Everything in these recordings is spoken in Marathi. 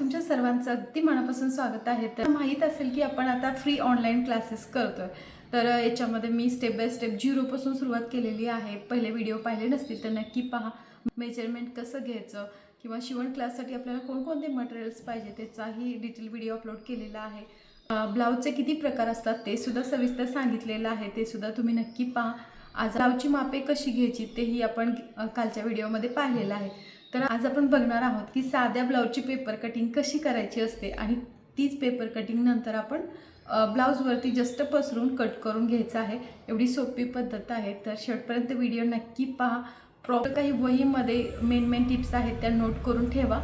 तुमच्या सर्वांचं अगदी मनापासून स्वागत आहे। तर माहीत असेल की आपण आता फ्री ऑनलाईन क्लासेस करतोय। तर याच्यामध्ये मी स्टेप बाय स्टेप 0 पासून सुरुवात केलेली आहे। पहिले व्हिडिओ पाहिले नसतील तर नक्की पहा। मेजरमेंट कसं घ्यायचं किंवा शिवण क्लाससाठी आपल्याला कोणकोणते मटेरियल्स पाहिजे त्याचाही डिटेल व्हिडिओ अपलोड केलेला आहे। ब्लाउजचे किती प्रकार असतात ते सुद्धा सविस्तर सांगितलेलं आहे, ते सुद्धा तुम्ही नक्की पहा। आज ब्लाउजची मापे कशी घ्यायची तेही आपण कालच्या व्हिडिओमध्ये पाहिलेलं आहे। तर आज आपण बघणार आहोत की साध्या ब्लाउजची पेपर कटिंग कशी करायची असते आणि तीच पेपर कटिंग नंतर आपण ब्लाउजवरती जस्ट पसरून कट करून घ्यायचं आहे। एवढी सोपी पद्धत आहे। तर शेवटपर्यंत व्हिडिओ नक्की पहा। प्रॉपर काही वहीमध्ये मेन टिप्स आहेत त्या नोट करून ठेवा।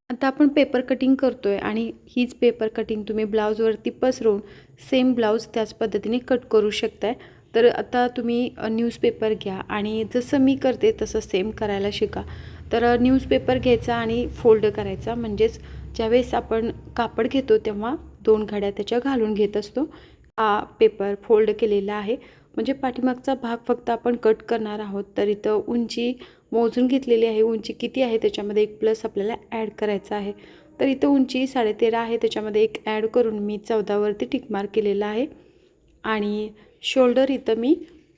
आता आपण पेपर कटिंग करतोय आणि हीच पेपर कटिंग तुम्ही ब्लाउजवरती पसरून सेम ब्लाउज त्याच पद्धतीने कट करू शकताय। तर आता तुम्ही न्यूजपेपर घ्या आणि जसं मी करते तसं सेम करायला शिका। तर न्यूजपेपर घ्यायचा आणि फोल्ड करायचा, म्हणजेच ज्यावेळेस आपण कापड घेतो तेव्हा 2 घड्या त्याच्या घालून घेत असतो। हा पेपर फोल्ड केलेला आहे, म्हणजे पाठीमागचा भाग फक्त आपण कट करणार आहोत। तर इथं उंची मोजून घेतलेली आहे, उंची किती आहे त्याच्यामध्ये 1 प्लस आपल्याला ॲड करायचा आहे। तर इथं उंची 13.5 आहे, त्याच्यामध्ये 1 ॲड करून मी 14 वरती टिक मार्क केलेला आहे। आणि शोल्डर इथं मी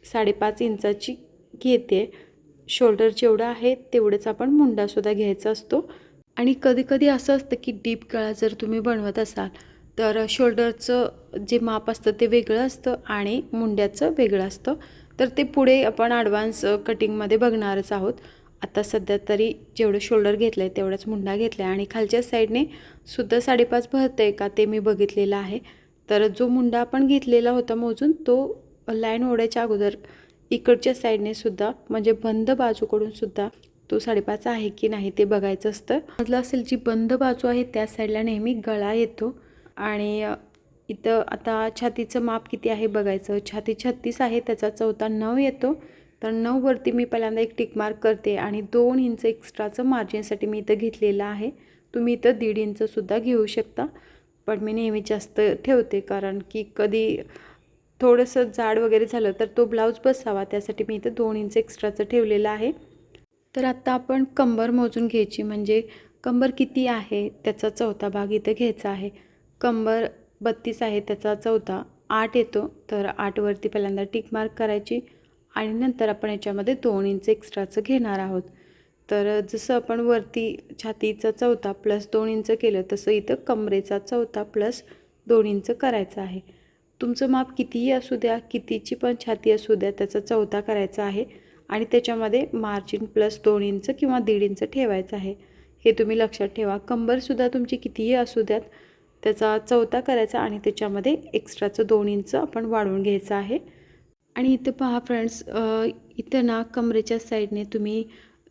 5.5 इंचाची घेते। शोल्डर जेवढा आहे तेवढंच आपण मुंडासुद्धा घ्यायचा असतो। आणि कधी कधी असं असतं की डीप गळा जर तुम्ही बनवत असाल तर शोल्डरचं जे माप असतं ते वेगळं असतं आणि मुंड्याचं वेगळं असतं। तर ते पुढे आपण ॲडव्हान्स कटिंगमध्ये बघणारच आहोत। आता सध्या तरी जेवढं शोल्डर घेतलं आहे तेवढाच मुंडा घेतला आहे आणि खालच्या साईडने सुद्धा 5.5 भरतं आहे का ते मी बघितलेलं आहे। तर जो मुंडा आपण घेतलेला होता मोजून तो लाईन ओढायच्या अगोदर इकडच्या साईडने सुद्धा म्हणजे बंद बाजूकडून सुद्धा तो 5.5 आहे की नाही ते बघायचं असतं। म्हटलं असेल जी बंद बाजू आहे त्या साईडला नेहमी गळा येतो। आणि इथं आता छातीचं माप किती आहे बघायचं। छाती 36 आहे, त्याचा चौथा 9 येतो। तर 9 वरती मी पहिल्यांदा एक टिक मार्क करते आणि 2 इंच एक्स्ट्राचं मार्जिनसाठी मी इथं घेतलेलं आहे। तुम्ही इथं 1.5 इंच सुद्धा घेऊ शकता, पण मी नेहमी जास्त ठेवते कारण की कधी थोडंसं जाड वगैरे झालं तर तो ब्लाऊज बसावा, त्यासाठी मी इथं 2 इंच एक्स्ट्राचं ठेवलेलं आहे। तर आता आपण कंबर मोजून घ्यायची, म्हणजे कंबर किती आहे त्याचा चौथा भाग इथं घ्यायचा आहे। कंबर 32 आहे, त्याचा चौथा 8 येतो। तर 8 वरती पहिल्यांदा टिक मार्क करायची आणि नंतर आपण याच्यामध्ये 2 इंच एक्स्ट्राचं घेणार आहोत। तर जसं आपण वरती छातीचा चौथा प्लस 2 इंच केलं तसं इथं कमरेचा चौथा प्लस 2 इंच करायचं आहे। तुमचं माप कितीही असू द्या, कितीची पण छाती असू द्या, त्याचा चौथा करायचा आहे आणि त्याच्यामध्ये मार्जिन प्लस 2 इंच किंवा 1.5 इंच ठेवायचं आहे। हे तुम्ही लक्षात ठेवा। कंबरसुद्धा तुमची कितीही असू द्यात त्याचा चौथा करायचा आणि त्याच्यामध्ये एक्स्ट्राचं 2 इंच आपण वाढवून घ्यायचं आहे। आणि इथं पहा फ्रेंड्स, इथं ना कमरेच्या साईडने तुम्ही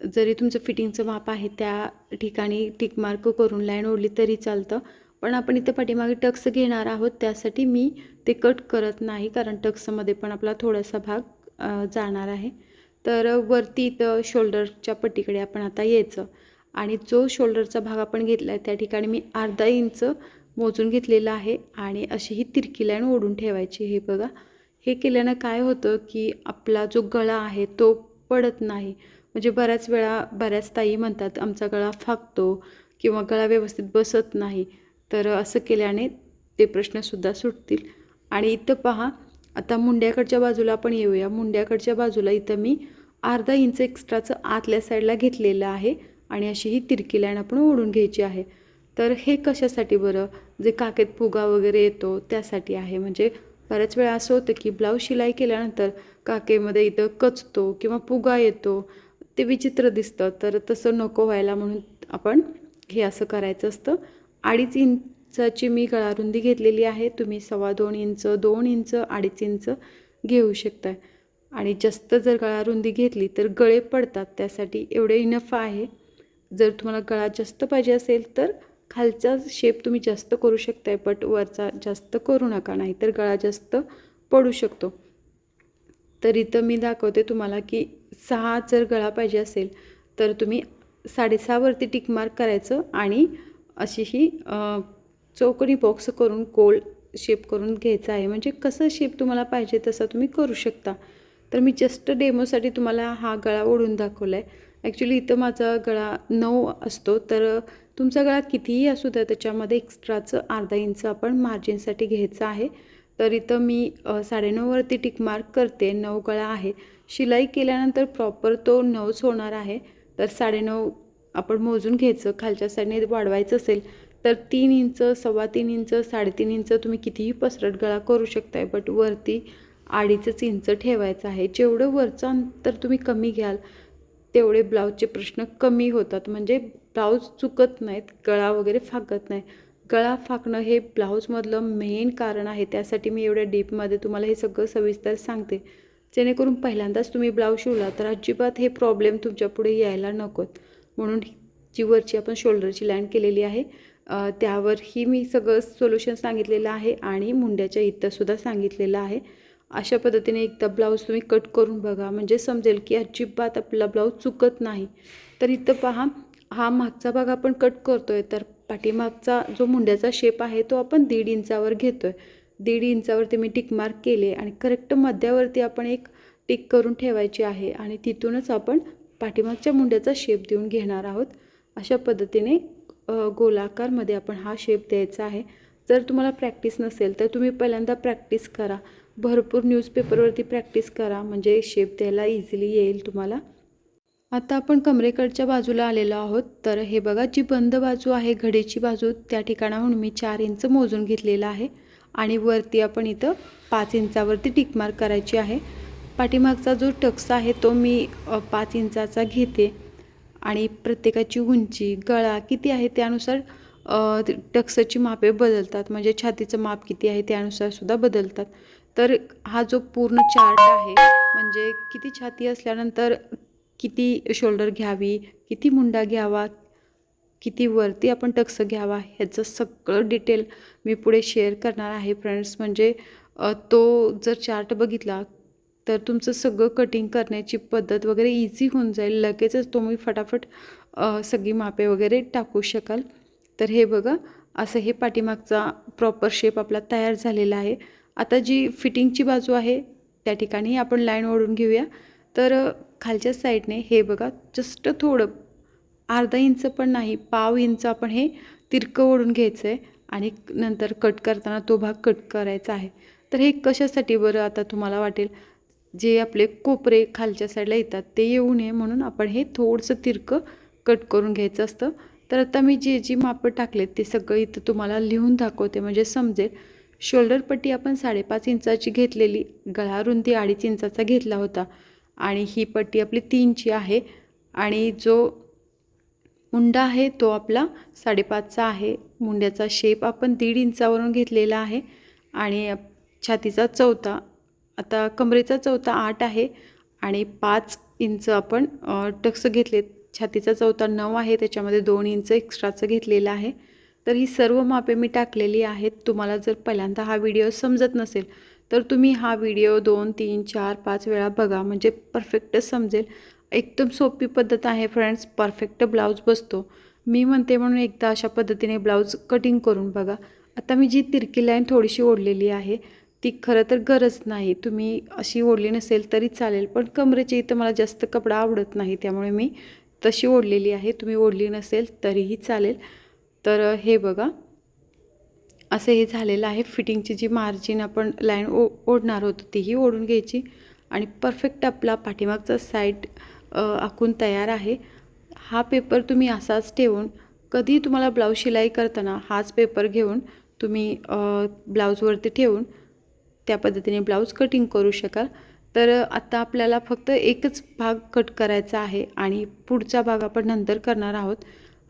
जरी तुमचं फिटिंगचं माप आहे त्या ठिकाणी टिक मार्क करून लाईन ओढली तरी चालतं, पण आपण इथं पाठीमागे टक्स घेणार आहोत त्यासाठी मी ते कट करत नाही, कारण टक्समध्ये पण आपला थोडासा भाग जाणार आहे। तर वरती इथं शोल्डरच्या पट्टीकडे आपण आता यायचं आणि जो शोल्डरचा भाग आपण घेतला आहे त्या ठिकाणी मी अर्धा इंच मोजून घेतलेला आहे आणि अशी ही तिरकी लाईन ओढून ठेवायची। हे बघा, हे केल्यानं काय होतं की आपला जो गळा आहे तो पडत नाही। म्हणजे बऱ्याच वेळा बऱ्याच ताई म्हणतात आमचा गळा फाकतो किंवा गळा व्यवस्थित बसत नाही, तर असं केल्याने ते प्रश्नसुद्धा सुटतील। आणि इथं पहा, आता मुंड्याकडच्या बाजूला आपण येऊया। मुंड्याकडच्या बाजूला इथं मी अर्धा इंच एक्स्ट्राचं आतल्या साईडला घेतलेलं आहे आणि अशी ही तिरकी लाईन आपण ओढून घ्यायची आहे। तर हे कशासाठी बरं, जे काखेत फुगा वगैरे येतो त्यासाठी आहे। म्हणजे बऱ्याच वेळा असं होतं की ब्लाऊज शिलाई केल्यानंतर काखेमध्ये इथं कचतो किंवा फुगा येतो, ते विचित्र दिसतं। तर तसं नको व्हायला म्हणून आपण हे असं करायचं असतं। 2.5 इंचाची मी गळारुंदी घेतलेली आहे, तुम्ही 2.25 इंच 2 इंच 2.5 इंच घेऊ शकता। आणि जास्त जर गळारुंदी घेतली तर गळे पडतात, त्यासाठी एवढे इनफ आहे। जर तुम्हाला गळा जास्त पाहिजे असेल तर खालचा शेप तुम्ही जास्त करू शकताय, बट वरचा जास्त करू नका, नाहीतर गळा जास्त पडू शकतो। तर इथं मी दाखवते तुम्हाला की 6 जर गळा पाहिजे असेल तर तुम्ही 6.5 वरती टिक मार्क करायचं आणि अशी ही चौकोनी बॉक्स करून गोल शेप करून घ्यायचा आहे। म्हणजे कसं शेप तुम्हाला पाहिजे तसं तुम्ही करू शकता। तर मी जस्ट डेमोसाठी तुम्हाला हा गळा ओढून दाखवला आहे। ॲक्च्युली इथं माझा गळा 9 असतो, तर तुमचा गळा कितीही असू द्या त्याच्यामध्ये एक्स्ट्राचं अर्धा इंच आपण मार्जिनसाठी घ्यायचं आहे. तर इथं मी 9.5 वरती टिक मार्क करते. 9 गळा आहे. शिलाई केल्यानंतर प्रॉपर तो 9च होणार आहे. तर 9.5 आपण मोजून घ्यायचं. खालच्या साईडने वाढवायचं असेल तर 3 इंच, 3.25 इंच, 3.5 इंच तुम्ही कितीही पसरट गळा करू शकताय. बट वरती 2.5 इंच ठेवायचं आहे. जेवढं वरचं अंतर तुम्ही कमी घ्याल तेवढे ब्लाऊजचे प्रश्न कमी होतात. म्हणजे ब्लाऊज चुकत नाहीत, गळा वगैरे फाकत नाही. गळा फाकणं हे ब्लाऊजमधलं मेन कारण आहे. त्यासाठी मी एवढ्या डीपमध्ये तुम्हाला हे सगळं सविस्तर सांगते, जेणेकरून पहिल्यांदाच तुम्ही ब्लाऊज शिवला तर अजिबात हे प्रॉब्लेम तुमच्या पुढे यायला नकोत. म्हणून जी वरची आपण शोल्डरची लाईन केलेली आहे त्यावरही मी सगळं सोल्युशन सांगितलेलं आहे आणि मुंड्याच्या इथंसुद्धा सांगितलेलं आहे. अशा पद्धतीने एकदा ब्लाऊज तुम्ही कट करून बघा, म्हणजे समजेल की अजिबात आपला ब्लाऊज चुकत नाही. तर इथं पहा, हा मागचा भाग आपण कट करतोय, तर पाठीमागचा जो मुंड्याचा शेप आहे तो आपण 1.5 इंचावर घेतोय. 1.5 इंचावरती मी टिक मार्क केले आणि करेक्ट मध्यावरती आपण एक टिक करून ठेवायची आहे आणि तिथूनच आपण पाठीमागच्या मुंड्याचा शेप देऊन घेणार आहोत. अशा पद्धतीने गोलाकारमध्ये आपण हा शेप द्यायचा आहे. जर तुम्हाला प्रॅक्टिस नसेल तर तुम्ही पहिल्यांदा प्रॅक्टिस करा, भरपूर न्यूजपेपरवरती प्रॅक्टिस करा, म्हणजे शेप द्यायला इझिली येईल तुम्हाला. आता आपण कमरेकडच्या बाजूला आलेलो आहोत. तर हे बघा, जी बंद बाजू आहे घडीची बाजू त्या ठिकाणाहून मी 4 इंच मोजून घेतलेलं आहे आणि वरती आपण इथं 5 इंचावरती टिक मार्क करायची आहे. पाठीमागचा जो टक्स आहे तो मी 5 इंचाचा घेते आणि प्रत्येकाची उंची, गळा किती आहे त्यानुसार टक्सची मापे बदलतात, म्हणजे छातीचं माप किती आहे त्यानुसार सुद्धा बदलतात. तर हा जो पूर्ण चार्ट आहे, म्हणजे किती छाती असल्यानंतर किती शोल्डर घ्यावी, किती मुंडा घ्यावा, किती वरती आपण टक्स घ्यावा, ह्याचं सगळं डिटेल मी पुढे शेअर करणार आहे फ्रेंड्स. म्हणजे तो जर चार्ट बघितला तर तुमचं सगळं कटिंग करण्याची पद्धत वगैरे इझी होऊन जाईल. लगेचच तुम्ही फटाफट सगळी मापे वगैरे टाकू शकाल. तर हे बघा, असं हे पाठीमागचा प्रॉपर शेप आपला तयार झालेला आहे. आता जी फिटिंगची बाजू आहे त्या ठिकाणी आपण लाईन ओढून घेऊया. तर खालच्या साईडने हे बघा, जस्ट थोडं अर्धा इंच पण नाही, पाव इंच आपण हे तिरकं ओढून घ्यायचं आहे आणि नंतर कट करताना तो भाग कट करायचा आहे. तर हे कशासाठी बरं, आता तुम्हाला वाटेल, जे आपले कोपरे खालच्या साईडला येतात ते येऊ नये म्हणून आपण हे थोडंसं तिरकं कट करून घ्यायचं असतं. तर आता मी जी मापं टाकलेत ते सगळं इथं तुम्हाला लिहून दाखवते, म्हणजे समजेल. शोल्डर पट्टी आपण 5.5 इंचाची घेतलेली, गळा रुंदी 2.5 इंचाचा घेतला होता आणि ही पट्टी आपली 3ची आहे आणि जो मुंडा आहे तो आपला 5.5चा आहे. मुंड्याचा शेप आपण 1.5 इंचावरून घेतलेला आहे आणि छातीचा चौथा, आता कमरेचा चौथा 8 आहे आणि 5 इंच आपण टक्स घेतलेत. छातीचा चौथा 9 आहे, त्याच्यामध्ये 2 इंच एक्स्ट्राचं घेतलेलं आहे. तर ही सर्व मापे मी टाकलेली आहेत. तुम्हाला जर पहिल्यांदा हा व्हिडिओ समजत नसेल तर तुम्ही हा व्हिडिओ 2, 3, 4, 5 वेळा बघा, म्हणजे परफेक्ट समजेल. एकदम सोपी पद्धत आहे फ्रेंड्स, परफेक्ट ब्लाऊज बसतो. मी म्हणते म्हणून एकदा अशा पद्धतीने ब्लाऊज कटिंग करून बघा. आता मी जी तिरकी लाईन थोडीशी ओढलेली आहे ती खरं तर गरज नाही, तुम्ही अशी ओढली नसेल तरी चालेल, पण कमरेच्या इथं मला जास्त कपडा आवडत नाही त्यामुळे मी तशी ओढलेली आहे. तुम्ही ओढली नसेल तरीही चालेल. तर हे बघा, असं हे झालेलं आहे. फिटिंगची जी मार्जिन आपण लाईन ओढणार होतो तीही ओढून घ्यायची आणि परफेक्ट आपला पाठीमागचा साईड आखून तयार आहे. हा पेपर तुम्ही असाच ठेवून कधी तुम्हाला ब्लाऊज शिलाई करताना हाच पेपर घेऊन तुम्ही ब्लाऊजवरती ठेवून त्या पद्धतीने ब्लाऊज कटिंग करू शकाल. तर आता आपल्याला फक्त एकच भाग कट करायचा आहे आणि पुढचा भाग आपण नंतर करणार आहोत.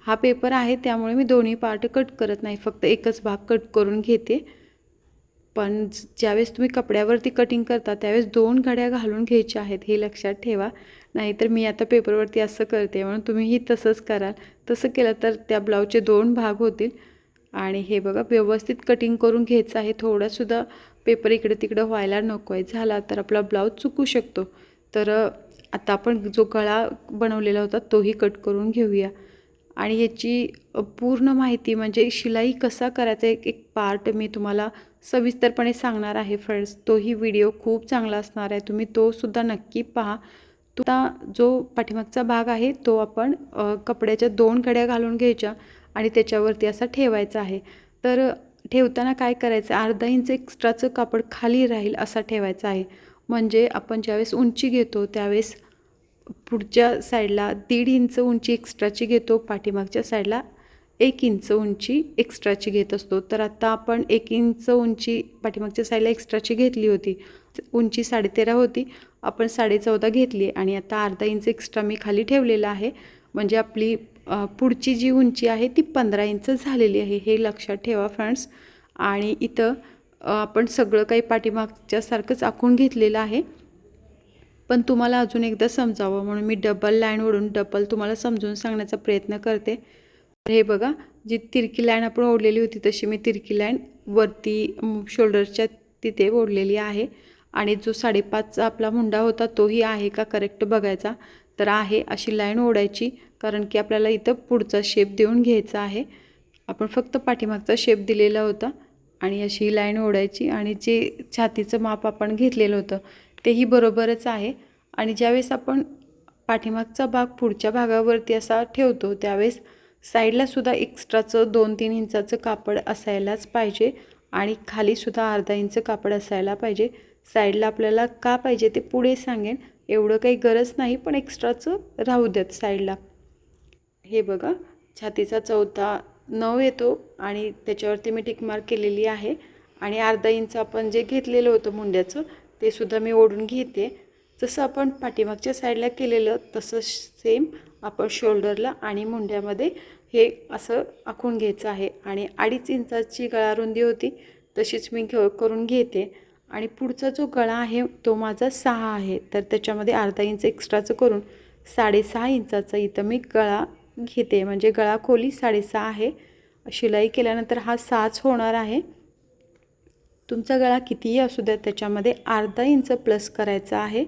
हा पेपर आहे त्यामुळे मी दोन्ही पार्ट कट करत नाही, फक्त एकच भाग कट करून घेते. पण ज्यावेळेस तुम्ही कपड्यावरती कटिंग करता त्यावेळेस 2 घड्या घालून घ्यायच्या आहेत, हे लक्षात ठेवा. नाहीतर मी आता पेपरवरती असं करते म्हणून तुम्हीही तसंच कराल. तसं केलं तर त्या ब्लाऊजचे 2 भाग होतील. आणि हे बघा, व्यवस्थित कटिंग करून घ्यायचं आहे. थोडासुद्धा पेपर इकडे तिकडं व्हायला नको आहे, झाला तर आपला ब्लाऊज चुकू शकतो. तर आता आपण जो गळा बनवलेला होता तोही कट करून घेऊया आणि याची पूर्ण माहिती, म्हणजे शिलाई कसा करायचा, एक पार्ट मी तुम्हाला सविस्तरपणे सांगणार आहे फ्रेंड्स. तोही व्हिडिओ खूप चांगला असणार आहे, तुम्ही तो सुद्धा नक्की पहा. आता जो पाठीमागचा भाग आहे तो आपण कपड्याच्या 2 घड्या घालून घ्यायच्या आणि त्याच्यावरती असा ठेवायचा आहे. तर ठेवताना काय करायचं, अर्धा इंच एक्स्ट्राचं कापड खाली राहील असा ठेवायचा आहे. म्हणजे आपण ज्यावेळेस उंची घेतो त्यावेळेस पुढच्या साईडला 1.5 इंच उंची एक्स्ट्राची घेतो, पाठीमागच्या साईडला 1 इंच उंची एक्स्ट्राची घेत असतो. तर आता आपण 1 इंच उंची पाठीमागच्या साईडला एक्स्ट्राची घेतली होती. उंची 13.5 होती, आपण 14.5 घेतली आणि आता अर्धा इंच एक्स्ट्रा मी खाली ठेवलेला आहे. म्हणजे आपली पुढची जी उंची आहे ती 15 इंच झालेली आहे, हे लक्षात ठेवा फ्रेंड्स. आणि इथं आपण सगळं काही पाठीमागच्यासारखंच आखून घेतलेलं आहे. पण तुम्हाला अजून एकदा समजावं म्हणून मी डबल लाईन ओढून डबल तुम्हाला समजून सांगण्याचा प्रयत्न करते. हे बघा, जी तिरकी लाईन आपण ओढलेली होती तशी मी तिरकी लाईन वरती शोल्डरच्या तिथे ओढलेली आहे. आणि जो 5.5चा आपला मुंडा होता तोही आहे का करेक्ट बघायचा. तर आहे अशी लाईन ओढायची, कारण की आपल्याला इथं पुढचा शेप देऊन घ्यायचा आहे. आपण फक्त पाठीमागचा शेप दिलेला होता आणि अशी लाईन ओढायची. आणि जे छातीचं माप आपण घेतलेलं होतं तेही बरोबरच आहे. आणि ज्यावेळेस आपण पाठीमागचा भाग पुढच्या भागावरती असा ठेवतो त्यावेळेस साईडलासुद्धा एक्स्ट्राचं 2-3 इंचाचं कापड असायलाच पाहिजे आणि खालीसुद्धा अर्धा इंच कापड असायला पाहिजे. साईडला आपल्याला का पाहिजे ते पुढे सांगेन, एवढं काही गरज नाही, पण एक्स्ट्राचं राहू द्यात साईडला. हे बघा, छातीचा 4था 9 येतो आणि त्याच्यावरती मी टिक मार्क केलेली आहे. आणि अर्धा इंच आपण जे घेतलेलं होतं मुंड्याचं ते सुद्धा मी ओढून घेते. जसं आपण पाठीमागच्या साईडला केलेलं तसं सेम आपण शोल्डरला आणि मुंड्यामध्ये हे असं आखून घ्यायचं आहे. आणि 2.5 इंचाची गळा रुंदी होती तशीच मी करून घेते. आणि पुढचा जो गळा आहे तो माझा 6 आहे, तर त्याच्यामध्ये अर्धा इंच एक्स्ट्राचं करून 6.5 इंचाचा इथं मी गळा घेते. म्हणजे गळा खोली 6.5 आहे. शिलाई केल्यानंतर हा 6च होणार आहे. तुमचा गळा कितीही असू द्या त्याच्यामध्ये अर्धा इंच प्लस करायचा आहे.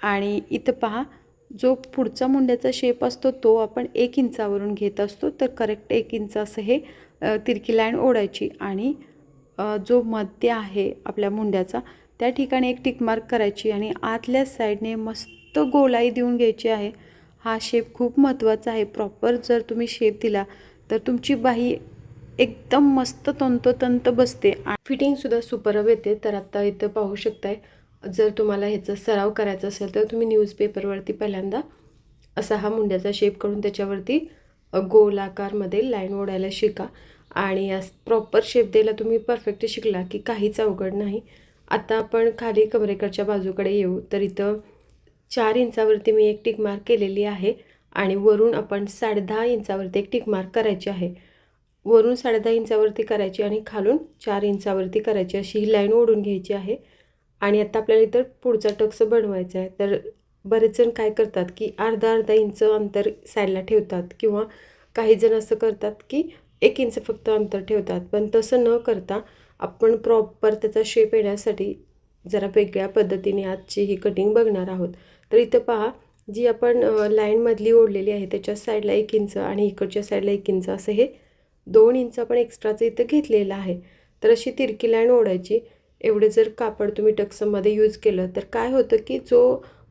आणि इथं पहा, जो पुढचा मुंड्याचा शेप असतो तो आपण 1 इंचावरून घेत असतो, तर करेक्ट 1 इंच असं हे तिरकी लाईन ओढायची. आणि जो मध्य आहे आपल्या मुंड्याचा त्या ठिकाणी एक टिक मार्क करायची आणि आतल्या साईडने मस्त गोलाई देऊन घ्यायची आहे. हा शेप खूप महत्त्वाचा आहे. प्रॉपर जर तुम्ही शेप दिला तर तुमची बाही एकदम मस्त तंतोतंत बसते आणि फिटिंगसुद्धा सुपरब येते. तर आता इथं पाहू शकताय, जर तुम्हाला ह्याचा सराव करायचा असेल तर तुम्ही न्यूजपेपरवरती पहिल्यांदा असा हा मुंड्याचा शेप करून त्याच्यावरती गोलाकारमध्ये लाईन ओढायला शिका. आणि प्रॉपर शेप द्यायला तुम्ही परफेक्ट शिकला की काहीच अवघड नाही. आता आपण खाली कमरेकडच्या बाजूकडे येऊ. तर इथं 4 इंचावरती मी एक टिक मार्क केलेली आहे आणि वरून आपण 10.5 इंचावरती एक टिक मार्क करायची आहे. वरून 10.5 इंचावरती करायची आणि खालून 4 इंचावरती करायची, अशी ही लाईन ओढून घ्यायची आहे. आणि आता आपल्याला इथं पुढचा टक्स बनवायचा आहे. तर बरेच जण काय करतात की अर्धा इंच अंतर साईडला ठेवतात, किंवा काही जण असं करतात की 1 इंच फक्त अंतर ठेवतात. पण तसं न करता आपण प्रॉपर त्याचा शेप येण्यासाठी जरा वेगळ्या पद्धतीने आजची ही कटिंग बघणार आहोत. तर इथं पहा, जी आपण लाईनमधली ओढलेली आहे त्याच्या साईडला 1 इंच आणि इकडच्या साईडला 1 इंच असं हे 2 इंच आपण एक्स्ट्राचं इथं घेतलेलं आहे. तर अशी तिरकी लाईन ओढायची. एवढे जर कापड तुम्ही टक्समध्ये यूज केलं तर काय होतं की जो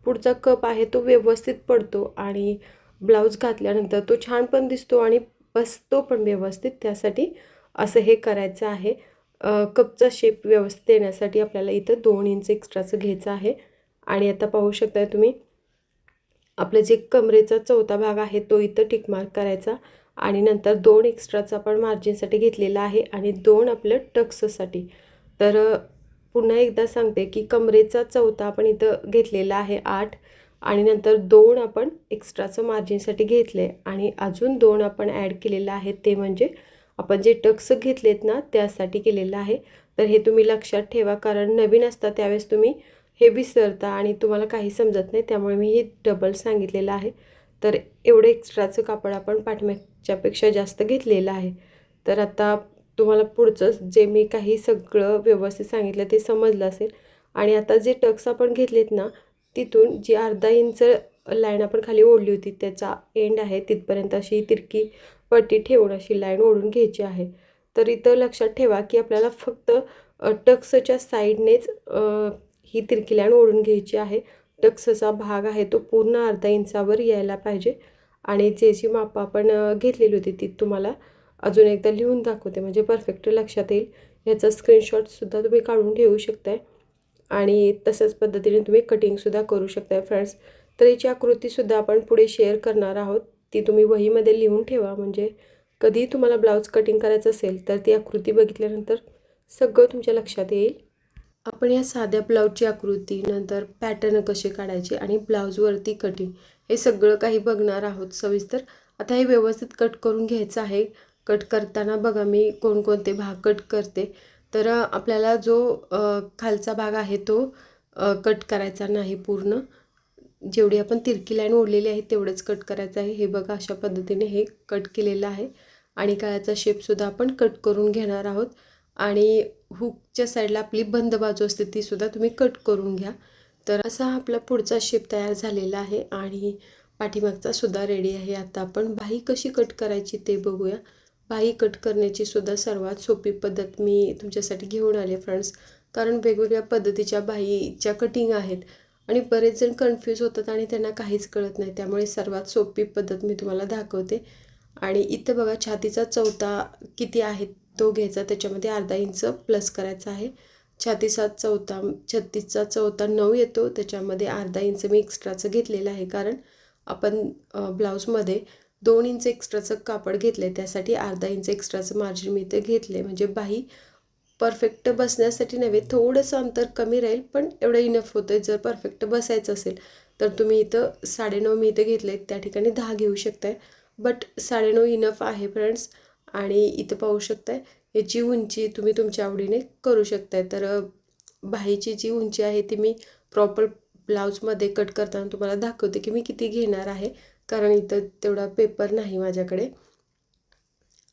पुढचा कप आहे तो व्यवस्थित पडतो आणि ब्लाऊज घातल्यानंतर तो छान पण दिसतो आणि बसतो पण व्यवस्थित. त्यासाठी असं हे करायचं आहे. कपचा शेप व्यवस्थित येण्यासाठी आपल्याला इथं 2 इंच एक्स्ट्राचं घ्यायचं आहे. आणि आता पाहू शकता तुम्ही, आपलं जे कमरेचा 4था भाग आहे तो इथं टिक मार्क करायचा आणि नंतर 2 एक्स्ट्राचा आपण मार्जिनसाठी घेतलेला आहे आणि 2 आपलं टक्ससाठी. तर पुन्हा एकदा सांगते की कमरेचा 4था आपण इथं घेतलेला आहे 8 आणि नंतर 2 आपण एक्स्ट्राचं मार्जिनसाठी घेतले आहे आणि अजून 2 आपण ॲड केलेलं आहे, ते म्हणजे आपण जे टक्स घेतलेत ना त्यासाठी केलेलं आहे. तर हे तुम्ही लक्षात ठेवा, कारण नवीन असता त्यावेळेस तुम्ही हे विसरता आणि तुम्हाला काही समजत नाही, त्यामुळे मी हे डबल सांगितलेलं आहे. तर एवढं एक्स्ट्राचं कापड आपण पाठीमागच्यापेक्षा जास्त घेतलेलं आहे. तर आता तुम्हाला पुढचं जे मी काही सगळं व्यवस्थित सांगितलं ते समजलं असेल. आणि आता जे टक्स आपण घेतलेत ना तिथून जी अर्धा इंच लाईन आपण खाली ओढली होती त्याचा एंड आहे तिथपर्यंत अशी तिरकी पट्टी ठेवून अशी लाईन ओढून घ्यायची आहे. तर इथं लक्षात ठेवा की आपल्याला फक्त टक्सच्या साईडनेच ही तिरकी लाईन ओढून घ्यायची आहे. टक्सचा भाग आहे तो पूर्ण अर्धा इंचावर यायला पाहिजे. आणि जे जी मापं आपण घेतलेली होती ती तुम्हाला अजून एकदा लिहून दाखवते म्हणजे परफेक्ट लक्षात येईल. ह्याचा स्क्रीनशॉटसुद्धा तुम्ही काढून घेऊ शकताय आणि तशाच पद्धतीने तुम्ही कटिंगसुद्धा करू शकताय फ्रेंड्स. तर याची आकृतीसुद्धा आपण पुढे शेअर करणार आहोत. ती तुम्ही वहीमध्ये लिहून ठेवा म्हणजे कधी तुम्हाला ब्लाऊज कटिंग करायचं असेल तर ती आकृती बघितल्यानंतर सगळं तुमच्या लक्षात येईल. आपण या साध्या ब्लाऊजची आकृती, नंतर पॅटर्न कसे काढायचे आणि ब्लाऊजवरती कटिंग हे सगळं काही बघणार आहोत सविस्तर. आता हे व्यवस्थित कट करून घ्यायचं आहे. कट करताना बघा मी कोणकोणते भाग कट करते. तर आपल्याला जो खालचा भाग आहे तो कट करायचा नाही पूर्ण. जेवढी आपण तिरकी लाईन ओढलेली आहे तेवढंच कट करायचं आहे. हे बघा अशा पद्धतीने हे कट केलेलं आहे आणि गळ्याचा शेपसुद्धा आपण कट करून घेणार आहोत. आणि हुकच्या साईडला आपली बंद बाजू असते तीसुद्धा तुम्ही कट करून घ्या. तर असा आपला पुढचा शेप तयार झालेला आहे आणि पाठीमागचा सुद्धा रेडी आहे. आता आपण बाही कशी कट करायची ते बघूया. बाही कट करण्याची सुद्धा सर्वात सोपी पद्धत मी तुमच्यासाठी घेऊन आले फ्रेंड्स. कारण वेगवेगळ्या पद्धतीच्या बाहीच्या कटिंग आहेत आणि बरेच जण कन्फ्यूज होतात आणि त्यांना काहीच कळत नाही. त्यामुळे सर्वात सोपी पद्धत मी तुम्हाला दाखवते. आणि इथं बघा छातीचा चौथा किती आहे तो घ्यायचा, त्याच्यामध्ये अर्धा इंच प्लस करायचा आहे. छातीचा चौथा 36चा चौथा 9 येतो, त्याच्यामध्ये अर्धा इंच मी एक्स्ट्राचं घेतलेलं आहे. कारण आपण ब्लाऊजमध्ये 2 इंच एक्स्ट्राचं कापड घेतलं आहे, त्यासाठी अर्धा इंच एक्स्ट्राचं मार्जिन मी इथे घेतले. म्हणजे बाही परफेक्ट बसण्यासाठी नव्हे, थोडंसं अंतर कमी राहील पण एवढं इनफ होतं आहे. जर परफेक्ट बसायचं असेल तर तुम्ही इथं 9.5 मी इथं घेतले आहेत, त्या ठिकाणी 10 घेऊ शकताय. बट 9.5 इनफ आहे फ्रेंड्स. आणि इथं पाहू शकताय याची उंची तुम्ही तुमच्या आवडीने करू शकताय. तर बाहीची जी उंची आहे ती मी प्रॉपर ब्लाऊजमध्ये कट करताना तुम्हाला दाखवते की मी किती घेणार आहे, कारण इथं तेवढा पेपर नाही माझ्याकडे.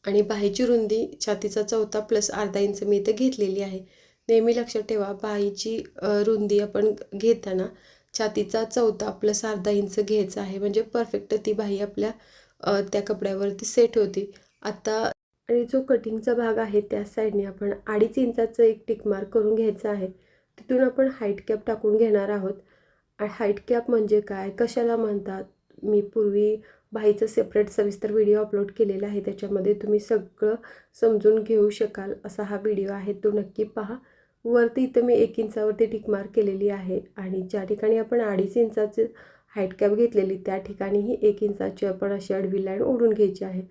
आणि बाहीची रुंदी छातीचा चौथा प्लस अर्धा इंच मी इथे घेतलेली आहे. नेहमी लक्षात ठेवा बाहीची रुंदी आपण घेताना छातीचा चौथा प्लस अर्धा इंच घ्यायचा आहे म्हणजे परफेक्ट ती बाही आपल्या त्या कपड्यावरती सेट होती. आता आणि जो कटिंगचा भाग आहे त्या साईडने आपण 2.5 इंचाचं एक टिक मार्क करून घ्यायचं आहे. तिथून आपण हाईट कॅप टाकून घेणार आहोत. हाईट कॅप म्हणजे काय, कशाला म्हणतात, मी पूर्वी बाहीचं सेपरेट सविस्तर व्हिडिओ अपलोड केलेला आहे, त्याच्यामध्ये तुम्ही सगळं समजून घेऊ शकाल असा हा व्हिडिओ आहे, तो नक्की पहा. वरती इथं मी 1 इंचावरती टिक मार्क केलेली आहे आणि ज्या ठिकाणी आपण 2.5 इंचाचं हाईट कॅप घेतलेली त्या ठिकाणीही 1 इंचाची आपण अशी आडवी लाईन ओढून घ्यायची आहे.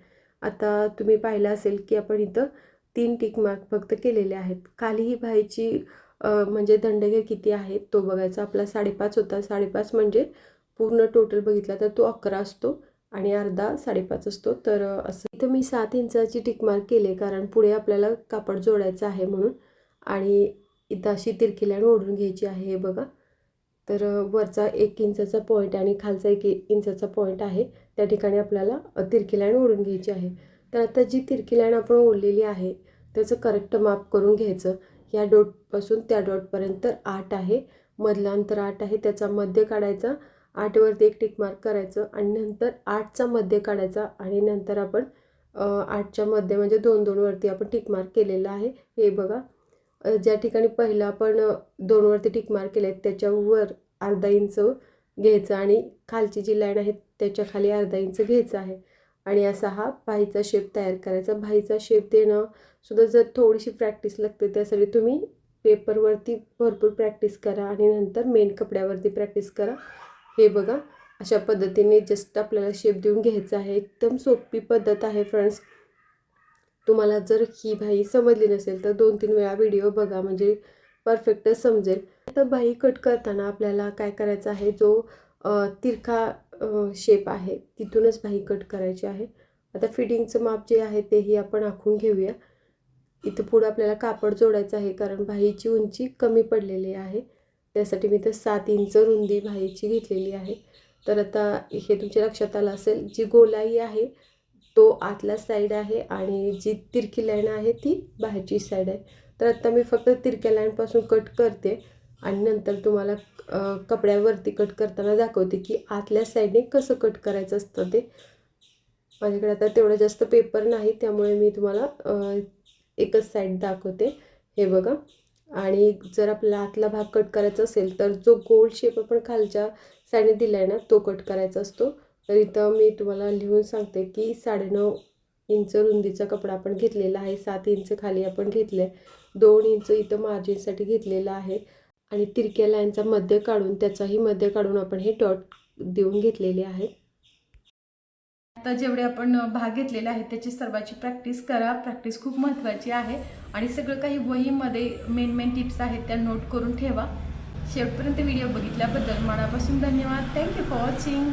आता तुम्ही पाहिलं असेल की आपण इथं 3 टिक मार्क फक्त केलेले आहेत. खालीही बाहीची म्हणजे दंडघेर किती आहे तो बघायचा. आपला 5.5 होता. 5.5 म्हणजे पूर्ण टोटल बघितला तर तो 11 असतो आणि अर्धा 5.5 असतो. तर असं इथं मी 7 इंचाची टिक मार्क केले कारण पुढे आपल्याला कापड जोडायचं आहे म्हणून. आणि इथं अशी तिरकी लाईन ओढून घ्यायची आहे. हे बघा. तर वरचा 1 इंचाचा पॉईंट आणि खालचा 1 इंचाचा पॉईंट आहे, त्या ठिकाणी आपल्याला तिरकी लाईन ओढून घ्यायची आहे. तर आता जी तिरकी लाईन आपण ओढलेली आहे त्याचं करेक्ट माप करून घ्यायचं. या डॉटपासून त्या डॉटपर्यंत 8 आहे, मधलं अंतर 8 आहे, त्याचा मध्य काढायचा. 8वरती एक टिक मार्क करायचं आणि नंतर 8चा मध्य काढायचा आणि नंतर आपण 8च्या मध्य म्हणजे 2-2वरती आपण टिक मार्क केलेलं आहे. हे बघा. ज्या ठिकाणी पहिलं आपण 2वरती टिक मार्क केले त्याच्यावर अर्धा इंच घ्यायचं आणि खालची जी लाईन आहे त्याच्या खाली अर्धा इंच घ्यायचं आहे. आणि असा हा बाहीचा शेप तयार करायचा. बाहीचा शेप देणं सुद्धा जर थोडीशी प्रॅक्टिस लागते, त्यासाठी तुम्ही पेपरवरती भरपूर प्रॅक्टिस करा आणि नंतर मेन कपड्यावरती प्रॅक्टिस करा. हे बघा अशा पद्धतीने जस्ट आपल्याला शेप देऊन घ्यायचा आहे. एकदम सोपी पद्धत आहे फ्रेंड्स. तुम्हाला जर ही बाही समजली नसेल तर 2-3 वेळा व्हिडिओ बघा म्हणजे परफेक्ट समजेल. आता बाही कट करताना आपल्याला काय करायचं आहे, जो तिरका शेप आहे तिथूनच बाही कट करायची आहे. आता फिटिंगचं माप जे आहे तेही आपण आखून घेऊया. इथं पुढं आपल्याला कापड जोडायचं आहे कारण बाहीची उंची कमी पडलेली आहे, त्यासाठी मी इथं 7 इंच रुंदी बाहीची घेतलेली आहे. तर आता हे तुमच्या लक्षात आलं असेल, जी गोलाई आहे तो आतला साईड आहे आणि जी तिरकी लाईन आहे ती बाहेरची साईड आहे. तर आता मी फक्त तिरक्या लाईनपासून कट करते आणि नंतर तुम्हाला कपड्यावरती कट करताना दाखवते की आतल्या साईडने कसं कट करायचं असतं ते. माझ्याकडे आता तेवढं जास्त पेपर नाही त्यामुळे मी तुम्हाला एकच साईड दाखवते. हे बघा. आणि जर आपल्याला आतला भाग कट करायचा असेल तर जो गोल शेप आपण खालच्या साईडने दिला आहे ना तो कट करायचा असतो. तर इथं मी तुम्हाला लिहून सांगते की 9.5 इंच रुंदीचा कपडा आपण घेतलेला आहे. 7 इंच खाली आपण घेतले, 2 इंच इथं मार्जिनसाठी घेतलेलं आहे आणि तिरक्या लाईनचा मध्य काढून त्याचाही मध्य काढून आपण हे डॉट देऊन घेतलेले आहेत. आता जेवढे आपण भाग घेतलेले आहेत त्याची सर्वाची प्रॅक्टिस करा. प्रॅक्टिस खूप महत्त्वाची आहे आणि सगळं काही वहीमध्ये मेन टिप्स आहेत त्या नोट करून ठेवा. शेवटपर्यंत व्हिडिओ बघितल्याबद्दल मनापासून धन्यवाद. Thank you for watching.